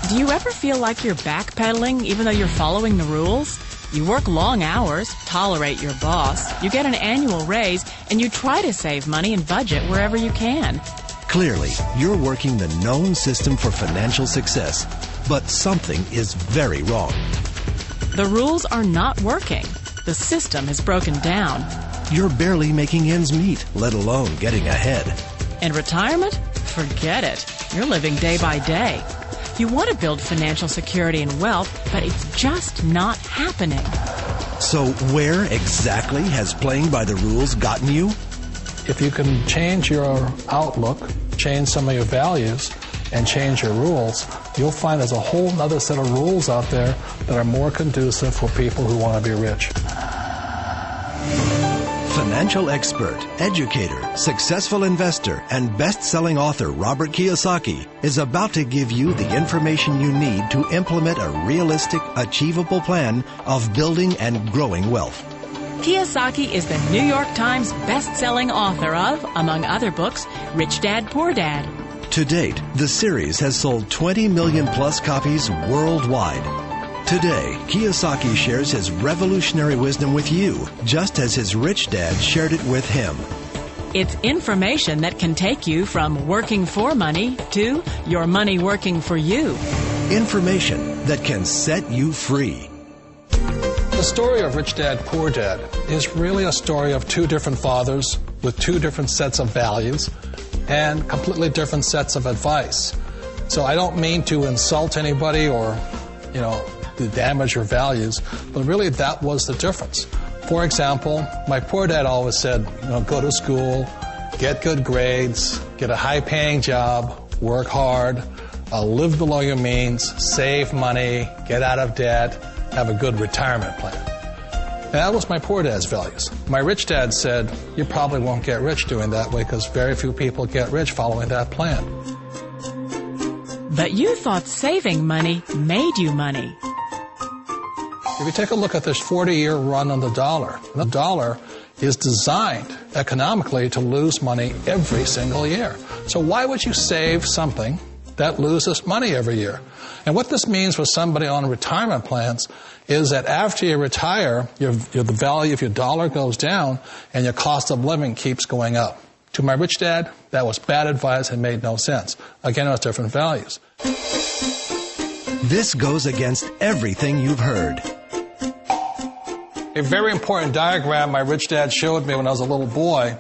Do you ever feel like you're backpedaling even though you're following the rules? You work long hours, tolerate your boss, you get an annual raise, and you try to save money and budget wherever you can. Clearly, you're working the known system for financial success, but something is very wrong. The rules are not working. The system has broken down. You're barely making ends meet, let alone getting ahead. And retirement? Forget it. You're living day by day. You want to build financial security and wealth, but it's just not happening. So where exactly has playing by the rules gotten you? If you can change your outlook, change some of your values, and change your rules, you'll find there's a whole other set of rules out there that are more conducive for people who want to be rich. Financial expert, educator, successful investor, and best-selling author Robert Kiyosaki is about to give you the information you need to implement a realistic, achievable plan of building and growing wealth. Kiyosaki is the New York Times best-selling author of, among other books, Rich Dad, Poor Dad. To date, the series has sold 20 million plus copies worldwide. Today, Kiyosaki shares his revolutionary wisdom with you, just as his rich dad shared it with him. It's information that can take you from working for money to your money working for you. Information that can set you free. The story of Rich Dad, Poor Dad is really a story of two different fathers with two different sets of values and completely different sets of advice. So I don't mean to insult anybody or, to damage your values, but really that was the difference. For example, my poor dad always said, go to school, get good grades, get a high-paying job, work hard, live below your means, save money, get out of debt, have a good retirement plan. And that was my poor dad's values. My rich dad said, you probably won't get rich doing that way because very few people get rich following that plan. But you thought saving money made you money. If you take a look at this 40-year run on the dollar is designed economically to lose money every single year. So why would you save something that loses money every year? And what this means for somebody on retirement plans is that after you retire, the value of your dollar goes down and your cost of living keeps going up. To my rich dad, that was bad advice and made no sense. Again, it was different values. This goes against everything you've heard. A very important diagram my rich dad showed me when I was a little boy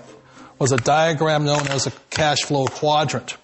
was a diagram known as a cash flow quadrant.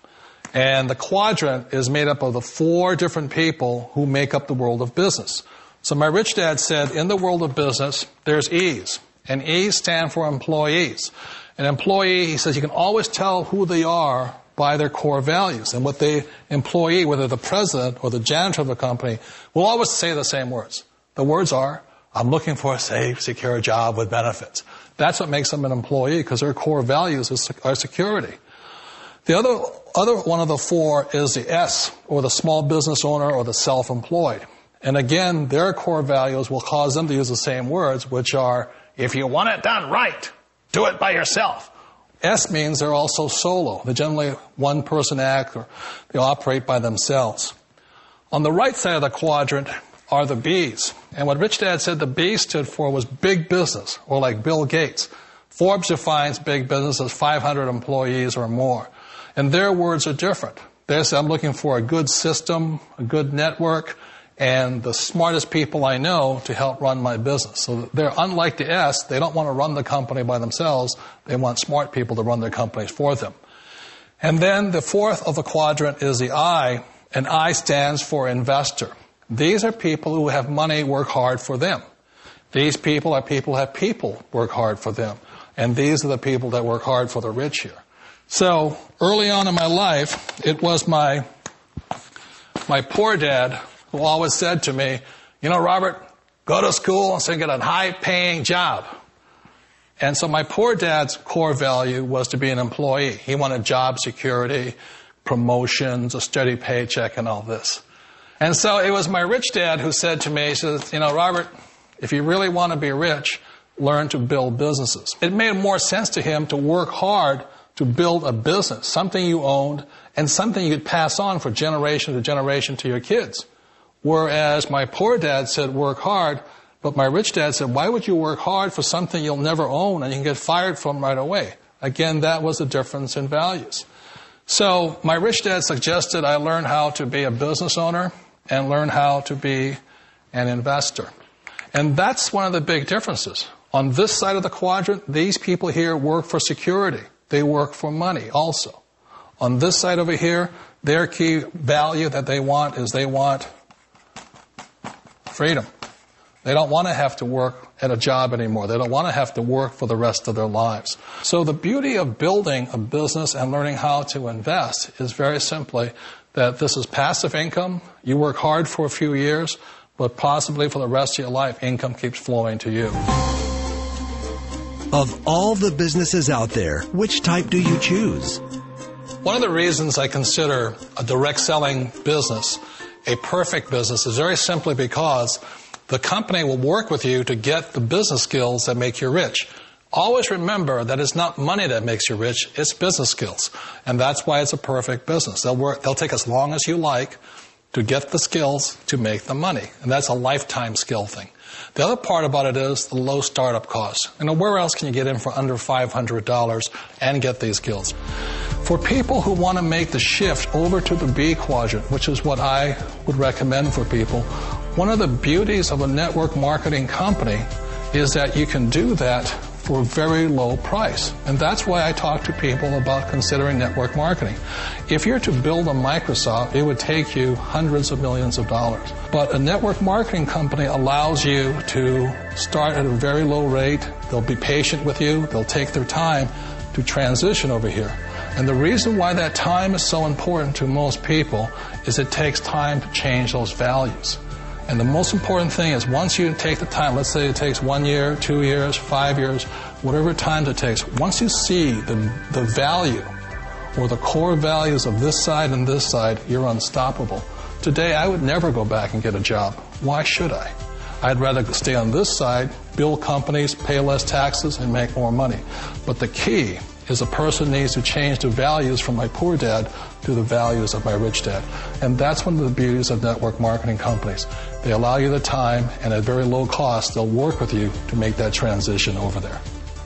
And the quadrant is made up of the four different people who make up the world of business. So my rich dad said, in the world of business, there's E's. And E's stand for employees. An employee, he says, you can always tell who they are by their core values. And what the employee, whether the president or the janitor of the company, will always say the same words. The words are, I'm looking for a safe, secure job with benefits. That's what makes them an employee, because their core values are security. The other one of the four is the S, or the small business owner or the self-employed. And again, their core values will cause them to use the same words, which are, if you want it done right, do it by yourself. S means they're also solo. They're generally one-person act, or they operate by themselves. On the right side of the quadrant are the B's. And what Rich Dad said the B stood for was big business, or like Bill Gates. Forbes defines big business as 500 employees or more. And their words are different. They say, I'm looking for a good system, a good network, and the smartest people I know to help run my business. So they're unlike the S. They don't want to run the company by themselves. They want smart people to run their companies for them. And then the fourth of the quadrant is the I, and I stands for investor. These are people who have money work hard for them. These people are people who have people work hard for them. And these are the people that work hard for the rich here. So early on in my life, it was my poor dad who always said to me, Robert, go to school and get a high-paying job. And so my poor dad's core value was to be an employee. He wanted job security, promotions, a steady paycheck, and all this. And so it was my rich dad who said to me, he says, Robert, if you really want to be rich, learn to build businesses. It made more sense to him to work hard to build a business, something you owned, and something you could pass on for generation to generation to your kids. Whereas my poor dad said, work hard, but my rich dad said, why would you work hard for something you'll never own and you can get fired from right away? Again, that was the difference in values. So my rich dad suggested I learn how to be a business owner and learn how to be an investor. And that's one of the big differences. On this side of the quadrant, these people here work for security. They work for money also. On this side over here, their key value that they want is they want freedom. They don't want to have to work at a job anymore. They don't want to have to work for the rest of their lives. So the beauty of building a business and learning how to invest is very simply that this is passive income. You work hard for a few years, but possibly for the rest of your life, income keeps flowing to you. Of all the businesses out there, which type do you choose? One of the reasons I consider a direct selling business a perfect business is very simply because the company will work with you to get the business skills that make you rich. Always remember that it's not money that makes you rich, it's business skills. And that's why it's a perfect business. They'll take as long as you like to get the skills to make the money. And that's a lifetime skill thing. The other part about it is the low startup costs. Where else can you get in for under $500 and get these skills? For people who want to make the shift over to the B quadrant, which is what I would recommend for people, one of the beauties of a network marketing company is that you can do that for a very low price. And that's why I talk to people about considering network marketing. If you're to build a Microsoft, it would take you hundreds of millions of dollars. But a network marketing company allows you to start at a very low rate. They'll be patient with you. They'll take their time to transition over here. And the reason why that time is so important to most people is it takes time to change those values. And the most important thing is once you take the time, let's say it takes 1 year, 2 years, 5 years, whatever time it takes, once you see the value or the core values of this side and this side, you're unstoppable. Today, I would never go back and get a job. Why should I? I'd rather stay on this side, build companies, pay less taxes, and make more money. But the key is a person needs to change the values from my poor dad to the values of my rich dad. And that's one of the beauties of network marketing companies. They allow you the time, and at very low cost, they'll work with you to make that transition over there.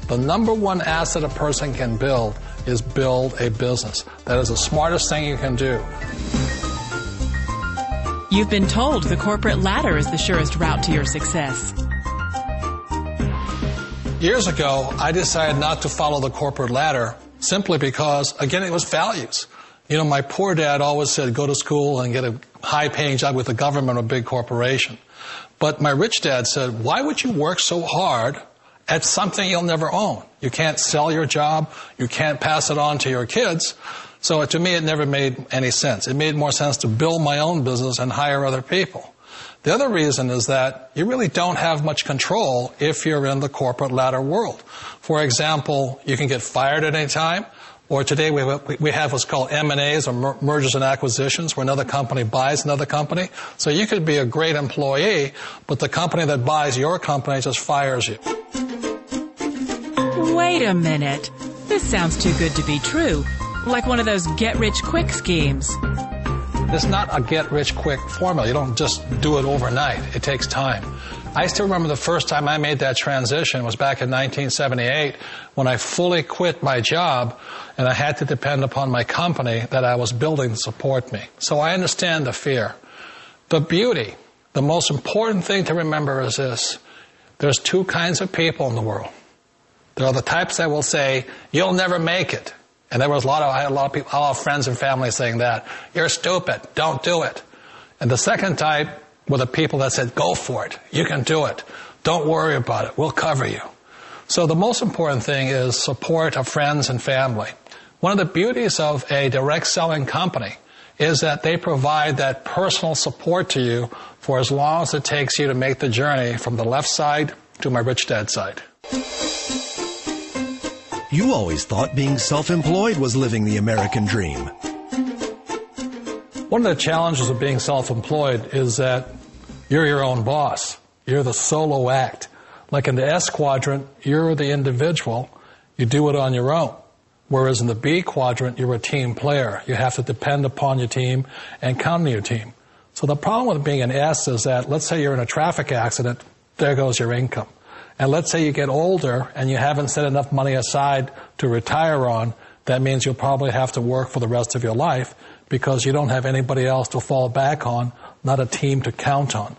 The number one asset a person can build is build a business. That is the smartest thing you can do. You've been told the corporate ladder is the surest route to your success. Years ago, I decided not to follow the corporate ladder simply because, again, it was values. My poor dad always said, go to school and get a high-paying job with the government or a big corporation. But my rich dad said, why would you work so hard at something you'll never own? You can't sell your job. You can't pass it on to your kids. So to me, it never made any sense. It made more sense to build my own business and hire other people. The other reason is that you really don't have much control if you're in the corporate ladder world. For example, you can get fired at any time, or today we have what's called M&As, or mergers and acquisitions, where another company buys another company. So you could be a great employee, but the company that buys your company just fires you. Wait a minute. This sounds too good to be true. Like one of those get-rich-quick schemes. It's not a get-rich-quick formula. You don't just do it overnight. It takes time. I still remember the first time I made that transition was back in 1978 when I fully quit my job and I had to depend upon my company that I was building to support me. So I understand the fear. The beauty, the most important thing to remember is this. There's two kinds of people in the world. There are the types that will say, you'll never make it. And I had a lot of friends and family saying that. You're stupid. Don't do it. And the second type were the people that said, go for it. You can do it. Don't worry about it. We'll cover you. So the most important thing is support of friends and family. One of the beauties of a direct selling company is that they provide that personal support to you for as long as it takes you to make the journey from the left side to my rich dad side. You always thought being self-employed was living the American dream. One of the challenges of being self-employed is that you're your own boss. You're the solo act. Like in the S quadrant, you're the individual. You do it on your own. Whereas in the B quadrant, you're a team player. You have to depend upon your team and count on your team. So the problem with being an S is that, let's say you're in a traffic accident, there goes your income. And let's say you get older and you haven't set enough money aside to retire on, that means you'll probably have to work for the rest of your life because you don't have anybody else to fall back on, not a team to count on.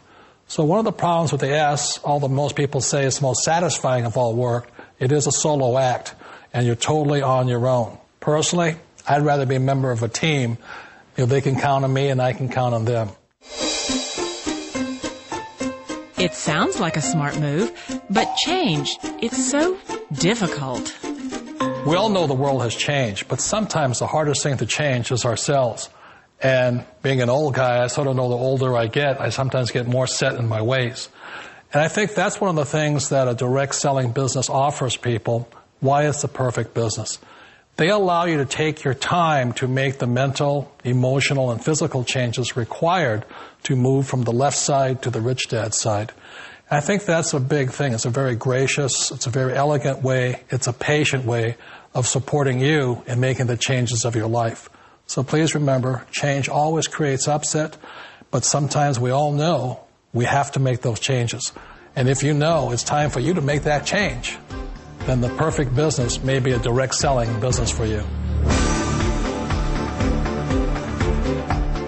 So one of the problems with the S, although most people say it's the most satisfying of all work, it is a solo act, and you're totally on your own. Personally, I'd rather be a member of a team. They can count on me and I can count on them. It sounds like a smart move, but change, it's so difficult. We all know the world has changed, but sometimes the hardest thing to change is ourselves. And being an old guy, I sort of know the older I get, I sometimes get more set in my ways. And I think that's one of the things that a direct selling business offers people, why it's the perfect business. They allow you to take your time to make the mental, emotional, and physical changes required to move from the left side to the rich dad side. And I think that's a big thing. It's a very gracious, it's a very elegant way, it's a patient way of supporting you in making the changes of your life. So please remember, change always creates upset, but sometimes we all know we have to make those changes. And if you know it's time for you to make that change, then the perfect business may be a direct selling business for you.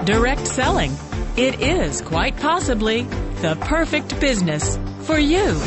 Direct selling. It is quite possibly the perfect business for you.